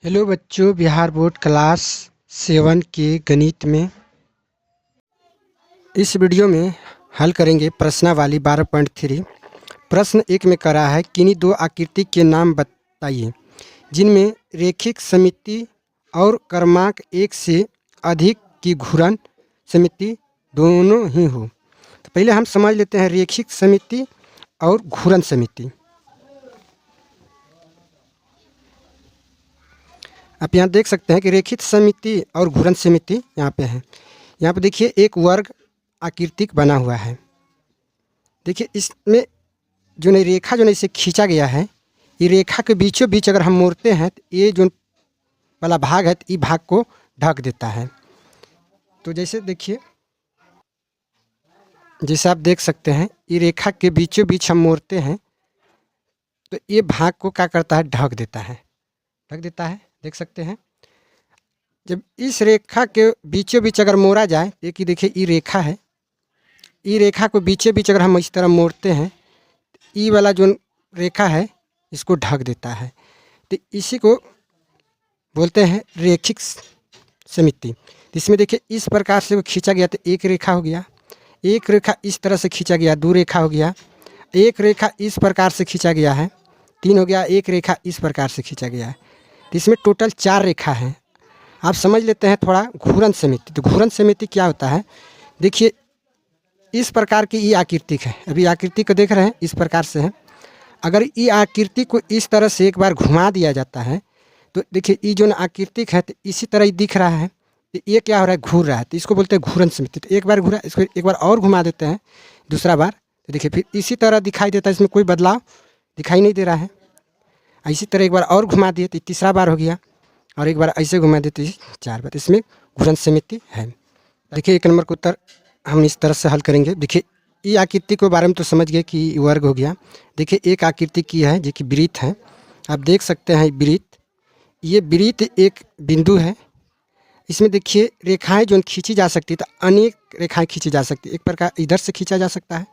Hello बच्चों, Bihar board class 7 के गणित में इस वीडियो में हल करेंगे प्रश्नावली 12.3। प्रश्न 1 में करा है किन्हीं दो आकृति के नाम बताइए जिनमें रेखिक सममिति और क्रमांक 1 से अधिक की घूर्णन सममिति दोनों ही हो। तो पहले हम समझ लेते हैं रेखिक सममिति और घूर्णन सममिति। आप यहाँ देख सकते हैं कि रेखिक सममिति और घूर्णन सममिति यहाँ पे है। यहाँ पे देखिए एक वर्ग आकृतिक बना हुआ है। देखिए इसमें जो नहीं रेखा जो नहीं इसे खींचा गया है, ये रेखा के बीचों बीच अगर हम मोड़ते हैं तो ये जो वाला भाग है ये भाग को ढक देता है। तो जैसे देखिए, जैसे आप देख सकते हैं ये रेखा के बीचों बीच हम मोड़ते हैं तो ये भाग को क्या करता है, ढक देता है। देख सकते हैं जब इस रेखा के बीचों बीच अगर मोड़ा जाए, कि देखिए ये रेखा है, ये रेखा को बीचों बीच अगर हम इस तरह मोड़ते हैं ये वाला जो रेखा है इसको ढक देता है। तो इसी को बोलते हैं रेखिक सममिति। इसमें देखिए इस प्रकार से वो खींचा गया तो एक रेखा हो गया, एक रेखा इस तरह से खींचा गया, दो रेखा हो गया, एक रेखा इस प्रकार से खींचा गया है, तीन हो गया, एक रेखा इस प्रकार से खींचा गया है। तो इसमें टोटल 4 रेखा है। आप समझ लेते हैं थोड़ा घूर्णन सममिति। तो घूर्णन सममिति क्या होता है, देखिए इस प्रकार की ये आकृति है, अभी आकृति को देख रहे हैं इस प्रकार से है। अगर ये आकृति को इस तरह से एक बार घुमा दिया जाता है तो देखिए ये जो आकृति है तो इसी तरह ही दिख रहा है, तो ये क्या हो रहा है, घूर रहा है, तो इसको बोलते हैं घूर्णन सममिति। तो एक बार घूरा, इसको एक बार और घुमा देते हैं दूसरा बार, तो देखिए फिर इसी तरह दिखाई देता है, इसमें कोई बदलाव दिखाई नहीं दे रहा है। इसी तरह एक बार और घुमा दिए तो तीसरा बार हो गया, और एक बार ऐसे घुमा देते 4 बार, इसमें घूर्णन सममिति है। देखिए 1 नंबर का उत्तर हम इस तरह से हल करेंगे। देखिए ये आकृति के बारे में तो समझ गए कि वर्ग हो गया। देखिए एक आकृति की है जो कि वृत्त है, आप देख सकते हैं वृत्त, ये वृत्त एक बिंदु है। इसमें देखिए रेखाएं जो खींची जा सकती है, तो अनेक रेखाएं खींची जा सकती है। एक प्रकार इधर से खींचा जा सकता है,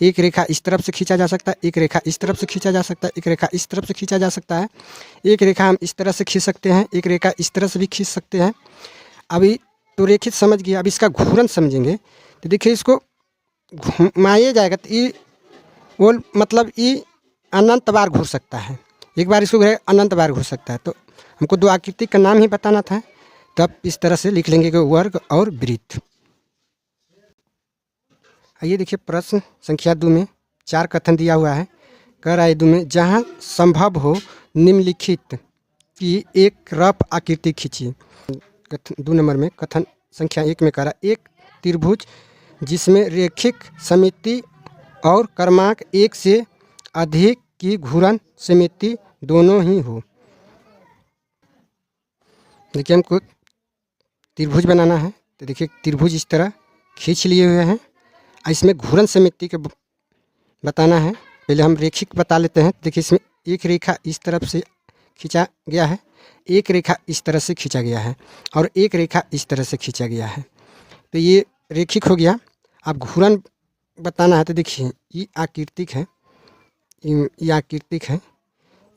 एक रेखा इस तरफ से खींचा जा सकता है, एक रेखा इस तरफ से खींचा जा सकता है, एक रेखा इस तरफ से खींचा जा सकता है, एक रेखा हम इस तरह से खींच सकते हैं, एक रेखा इस तरह से भी खींच सकते हैं। अभी तो रेखित समझ गया, अब इसका घूर्णन समझेंगे। तो देखिए इसको घुमाया जाएगा तो ये वो मतलब ये अनंत बार घूर सकता है, एक बार इसको अनंत बार घूर सकता है। तो हमको दो आकृति का नाम ही बताना था, तब इस तरह से लिख लेंगे कि वर्ग और वृत्त। आइए देखिए प्रश्न संख्या 2 में 4 कथन दिया हुआ है। कह रहा है 2 में जहाँ संभव हो निम्नलिखित की एक रफ आकृति खींचिए। 2 नंबर में कथन संख्या 1 में कह रहा है एक त्रिभुज जिसमें रेखिक सममिति और क्रमांक 1 से अधिक की घूर्णन सममिति दोनों ही हो। देखिए हमको त्रिभुज बनाना है, तो देखिए त्रिभुज इस तरह खींच लिए हुए हैं, इसमें घूर्णन सममिति के बताना है। पहले हम रेखिक बता लेते हैं। देखिए इसमें एक रेखा इस तरफ से खींचा गया है, एक रेखा इस तरह से खींचा गया है, और एक रेखा इस तरह से खींचा गया है, तो ये रेखिक हो गया। अब घूर्णन बताना है, तो देखिए ये आकृतिक है, ये आकृतिक है,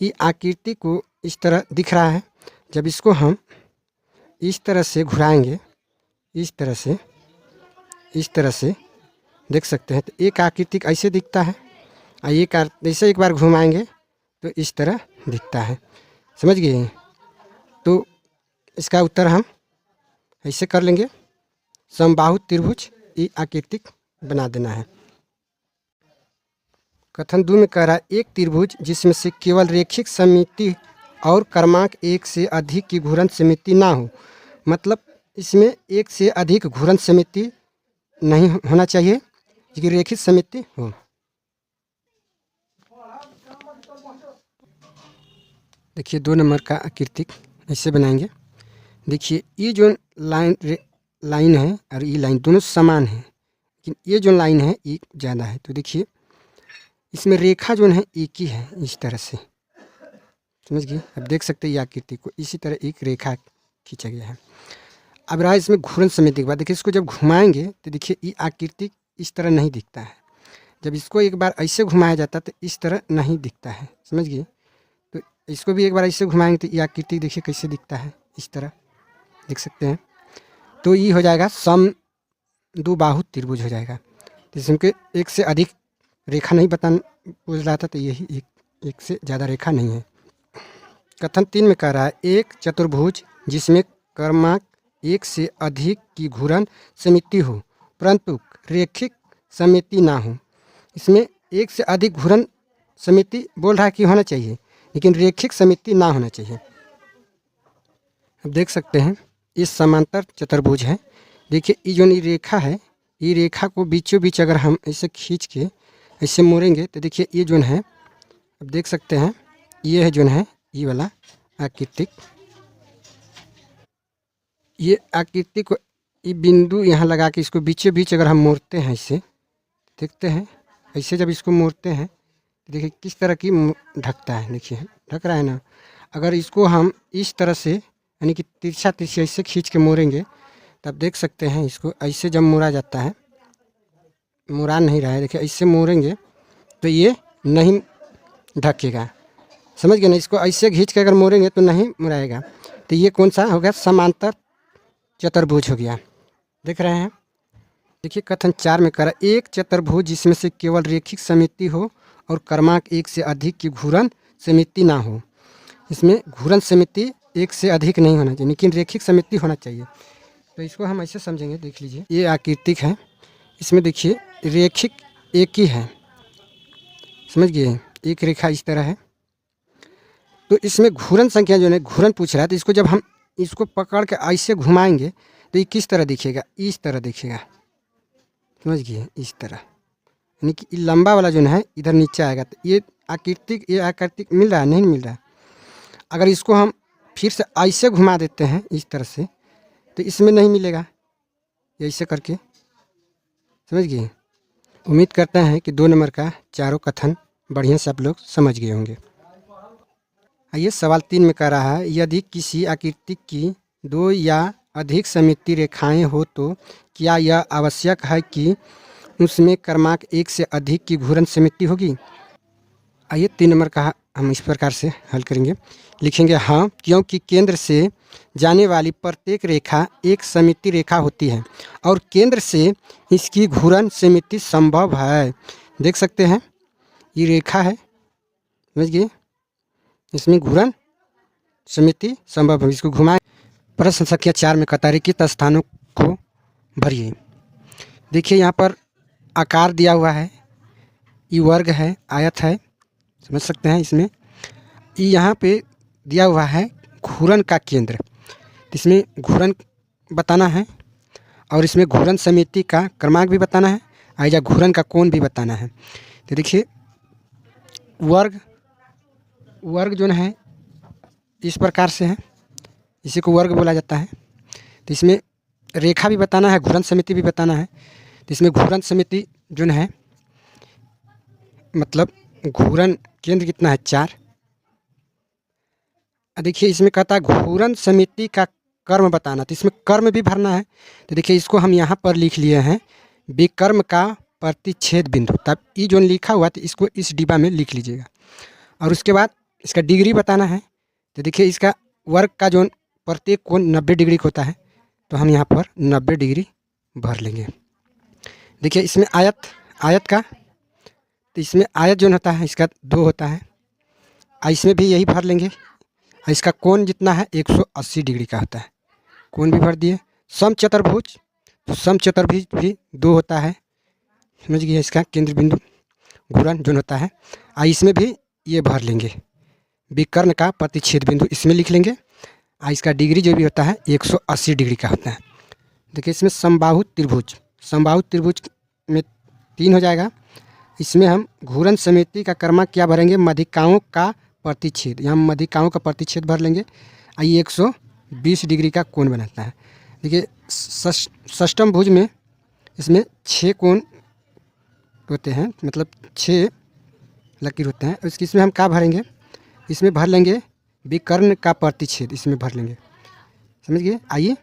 ये आकृति को इस तरह दिख रहा है। जब इसको हम इस तरह से घुराएंगे, इस तरह से देख सकते हैं, तो एक आकृतिक ऐसे दिखता है, और एक ऐसे एक बार घुमाएंगे तो इस तरह दिखता है। समझ गए? तो इसका उत्तर हम ऐसे कर लेंगे, समबाहु त्रिभुज ये आकृतिक बना देना है। कथन 2 में कह रहा है एक त्रिभुज जिसमें से केवल रेखिक सममिति और क्रमांक 1 से अधिक की घूर्णन सममिति ना हो, मतलब इसमें 1 से अधिक घूर्णन सममिति नहीं होना चाहिए, कि रेखिक सममिति हो। देखिए 2 नंबर का आकृतिक ऐसे बनाएंगे। देखिए ये जो लाइन है और ये लाइन दोनों समान है, लेकिन ये जो लाइन है ये ज़्यादा है। तो देखिए इसमें रेखा जो है एक ही है, इस तरह से, समझ गए? अब देख सकते हैं ये आकृति को इसी तरह एक रेखा खींचा गया है। अब रहा इसमें घूर्णन सममिति के बाद, देखिए इसको जब घुमाएंगे तो देखिए ये आकृति इस तरह नहीं दिखता है। जब इसको एक बार ऐसे घुमाया जाता है तो इस तरह नहीं दिखता है, समझ गए? तो इसको भी एक बार ऐसे घुमाएंगे तो ये आकृति देखिए कैसे दिखता है, इस तरह देख सकते हैं। तो ये हो जाएगा समद्विबाहु त्रिभुज हो जाएगा। तो इसमें के एक से अधिक रेखा नहीं पूछ रहा था, तो यही एक से ज़्यादा रेखा नहीं है। कथन 3 में कह रहा है एक चतुर्भुज जिसमें क्रमांक एक से अधिक की घूर्णन समिति हो परंतु रेखिक समिति ना हो। इसमें एक से अधिक घूर्णन समिति बोल रहा है कि होना चाहिए, लेकिन रेखिक समिति ना होना चाहिए। अब देख सकते हैं ये समांतर चतुर्भुज है। देखिए ये जो रेखा है, ये रेखा को बीचों बीच अगर हम ऐसे खींच के ऐसे मोड़ेंगे तो देखिए ये जो है, अब देख सकते हैं ये है जो है ये वाला आकृतिक, ये आकृति को ये बिंदु यहाँ लगा के इसको बीचों बीच अगर हम मोड़ते हैं ऐसे, देखते हैं ऐसे जब इसको मोड़ते हैं तो देखिए किस तरह की ढकता है, देखिए ढक रहा है ना। अगर इसको हम इस तरह से यानी कि तिरछा तिरछा ऐसे खींच के मोड़ेंगे तब देख सकते हैं इसको ऐसे जब मोड़ा जाता है, मुड़ा नहीं रहा है, देखिए ऐसे मोड़ेंगे तो ये नहीं ढकेगा, समझ गए ना। इसको ऐसे खींच के अगर मोड़ेंगे तो नहीं मुड़ाएगा। तो ये कौन सा हो गया, समांतर चतुर्भुज हो गया, देख रहे हैं। देखिए कथन 4 में करा एक चतुर्भुज जिसमें से केवल रेखिक समिति हो और क्रमांक एक से अधिक की घूर्णन समिति ना हो। इसमें घूर्णन समिति एक से अधिक नहीं होना चाहिए, लेकिन रेखिक समिति होना चाहिए। तो इसको हम ऐसे समझेंगे, देख लीजिए ये आकृतिक है, इसमें देखिए रेखिक एक ही है, समझ गए, एक रेखा इस तरह है। तो इसमें घूर्णन संख्या जो है घूर्णन पूछ रहा है, तो इसको जब हम इसको पकड़ के ऐसे घुमाएंगे तो ये किस तरह दिखेगा, इस तरह दिखेगा, समझ गए, इस तरह, यानी कि लंबा वाला जो है इधर नीचे आएगा। तो ये आकृतिक मिल रहा है, नहीं मिल रहा है। अगर इसको हम फिर से ऐसे घुमा देते हैं इस तरह से तो इसमें नहीं मिलेगा, ऐसे करके, समझ गए। उम्मीद करते हैं कि 2 नंबर का चारों कथन बढ़िया से आप लोग समझ गए होंगे। आइए सवाल 3 में कह रहा है यदि किसी आकृतिक की 2 या अधिक सममिति रेखाएं हो तो क्या यह आवश्यक है कि उसमें क्रमांक 1 से अधिक की घूर्णन समिति होगी। आइए 3 नंबर का हम इस प्रकार से हल करेंगे, लिखेंगे हाँ, क्योंकि केंद्र से जाने वाली प्रत्येक रेखा एक सममिति रेखा होती है और केंद्र से इसकी घूर्णन समिति संभव है। देख सकते हैं ये रेखा है, समझ गए, इसमें घूर्णन समिति संभव है। इसको घुमाएं। प्रश्न संख्या 4 में कहता है रिक्त स्थानों को भरिए। देखिए यहाँ पर आकार दिया हुआ है, ये वर्ग है, आयत है, समझ सकते हैं। इसमें यहाँ पे दिया हुआ है घूर्णन का केंद्र, इसमें घूर्णन बताना है और इसमें घूर्णन समिति का क्रमांक भी बताना है और या घूर्णन का कोण भी बताना है। तो देखिए वर्ग जो है इस प्रकार से है, इसी को वर्ग बोला जाता है। तो इसमें रेखा भी बताना है, घूर्णन समिति भी बताना है। तो इसमें घूर्णन समिति जो है मतलब घूर्णन केंद्र कितना है 4। देखिए इसमें कहता है घूर्णन समिति का कर्म बताना, तो इसमें कर्म भी भरना है। तो देखिए इसको हम यहाँ पर लिख लिए हैं विकर्म का प्रतिच्छेद बिंदु, तब ये जो लिखा हुआ तो इसको इस डिब्बा में लिख लीजिएगा। और उसके बाद इसका डिग्री बताना है। तो देखिए इसका वर्ग का जो प्रत्येक कोण 90 डिग्री का होता है, तो हम यहाँ पर 90 डिग्री भर लेंगे। देखिए इसमें आयत का, तो इसमें आयत जो होता है इसका 2 होता है, इसमें भी यही भर लेंगे। इसका कोण जितना है 180 डिग्री का होता है, कोण भी भर दिए। समचतुर्भुज, तो समचतुर्भुज भी 2 होता है, समझ गए। इसका केंद्र बिंदु घूर्णन जो होता है, इसमें भी ये भर लेंगे विकर्ण का प्रतिच्छेद बिंदु, इसमें लिख लेंगे। इसका डिग्री जो भी होता है 180 डिग्री का होता है। देखिए इसमें समबाहु त्रिभुज में 3 हो जाएगा। इसमें हम घूर्णन समिति का क्रमांक क्या भरेंगे, मध्यिकाओं का प्रतिच्छेद, यहाँ मध्यिकाओं का प्रतिच्छेद भर लेंगे। ये 120 डिग्री का कोण बनाता है। देखिए षष्ठम भुज में इसमें 6 कोण होते हैं, मतलब 6 लकीर होते हैं। इसमें हम क्या भरेंगे, इसमें भर लेंगे विकर्ण का प्रतिच्छेद, इसमें भर लेंगे, समझ गए। आइए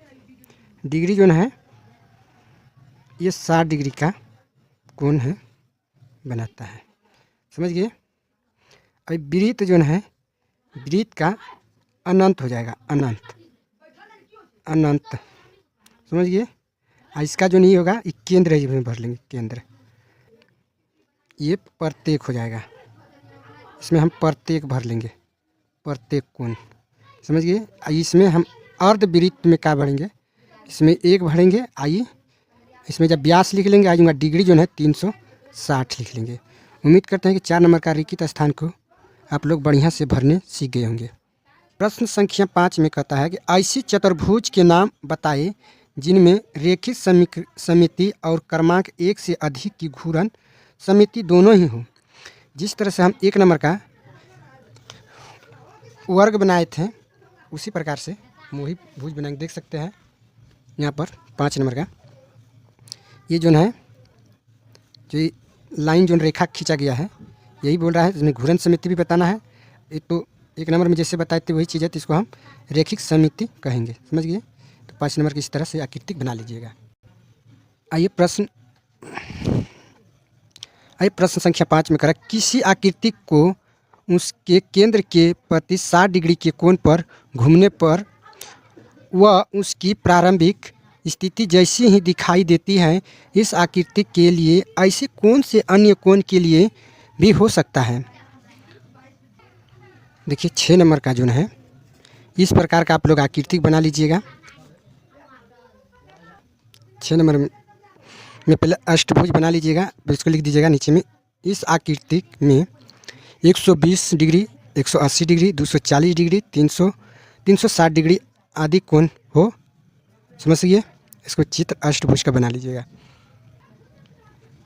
डिग्री जो है ये 60 डिग्री का कोण है बनाता है, समझ गए। अब वृत्त जो है वृत्त का अनंत हो जाएगा, अनंत अनंत, समझ गए। इसका जो नहीं होगा ये केंद्र में भर लेंगे, केंद्र, ये प्रत्येक हो जाएगा, इसमें हम प्रत्येक भर लेंगे, प्रत्येक कोण, समझ गए। इसमें हम अर्धवृत्त में क्या भरेंगे, इसमें 1 भरेंगे, आइए इसमें जब व्यास लिख लेंगे आइएगा डिग्री जो है 360 लिख लेंगे। उम्मीद करते हैं कि 4 नंबर का रिक्त स्थान को आप लोग बढ़िया से भरने सीख गए होंगे। प्रश्न संख्या 5 में कहता है कि ऐसी चतुर्भुज के नाम बताए जिनमें रेखिक समिति और क्रमांक 1 से अधिक की घूर्णन समिति दोनों ही हो। जिस तरह से हम 1 नंबर का वर्ग बनाए थे उसी प्रकार से मोही भुज बनाएंगे। देख सकते हैं यहाँ पर 5 नंबर का ये जो है, जो लाइन जो रेखा खींचा गया है यही बोल रहा है, इसमें घूर्णन समिति भी बताना है। ये तो 1 नंबर में जैसे बताए थे वही चीज़ है, तो इसको हम रेखिक समिति कहेंगे, समझ गए। तो 5 नंबर की इस तरह से आकृतिक बना लीजिएगा। आइए प्रश्न संख्या 5 में करा, किसी आकृतिक को उसके केंद्र के प्रति 60 डिग्री के कोण पर घूमने पर वह उसकी प्रारंभिक स्थिति जैसी ही दिखाई देती है। इस आकृति के लिए ऐसे कौन से अन्य कोण के लिए भी हो सकता है। देखिए 6 नंबर का जो है इस प्रकार का आप लोग आकृति बना लीजिएगा। 6 नंबर में पहले अष्टभुज बना लीजिएगा, इसको लिख दीजिएगा नीचे में। इस आकृति में 120 डिग्री, 180 डिग्री, 240 डिग्री, 360 डिग्री आदि कोण हो, समझिए। इसको चित्र अष्टभुज का बना लीजिएगा।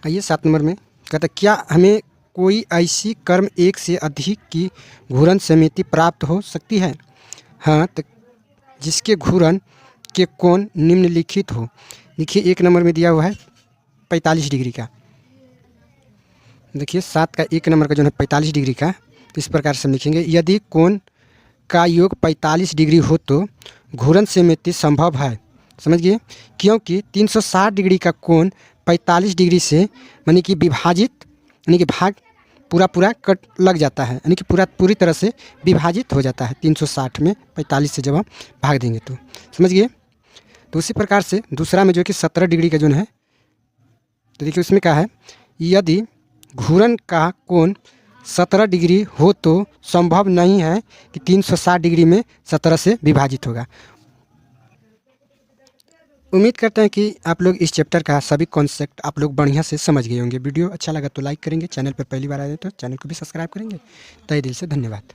आइए 7 नंबर में कहता है, क्या हमें कोई ऐसी क्रम 1 से अधिक की घूर्णन समिति प्राप्त हो सकती है। हाँ, तो जिसके घूर्णन के कोण निम्नलिखित हो। देखिए 1 नंबर में दिया हुआ है 45 डिग्री का। देखिए 7 का 1 नंबर का जो है 45 डिग्री का, तो इस प्रकार से हम लिखेंगे, यदि कोण का योग 45 डिग्री हो तो घूर्णन समिति संभव है, समझ गए। क्योंकि 360 डिग्री का कोण 45 डिग्री से यानी कि विभाजित, यानी कि भाग पूरा कट लग जाता है, यानी कि पूरी तरह से विभाजित हो जाता है 360 में 45 से जब हम भाग देंगे तो, समझ गए। तो उसी प्रकार से दूसरा में जो कि 17 डिग्री का जो है, तो देखिए उसमें क्या है, यदि घूर्णन का कोण 17 डिग्री हो तो संभव नहीं है कि 360 डिग्री में 17 से विभाजित होगा। उम्मीद करते हैं कि आप लोग इस चैप्टर का सभी कॉन्सेप्ट आप लोग बढ़िया से समझ गए होंगे। वीडियो अच्छा लगा तो लाइक करेंगे, चैनल पर पहली बार आए तो चैनल को भी सब्सक्राइब करेंगे। तहे दिल से धन्यवाद।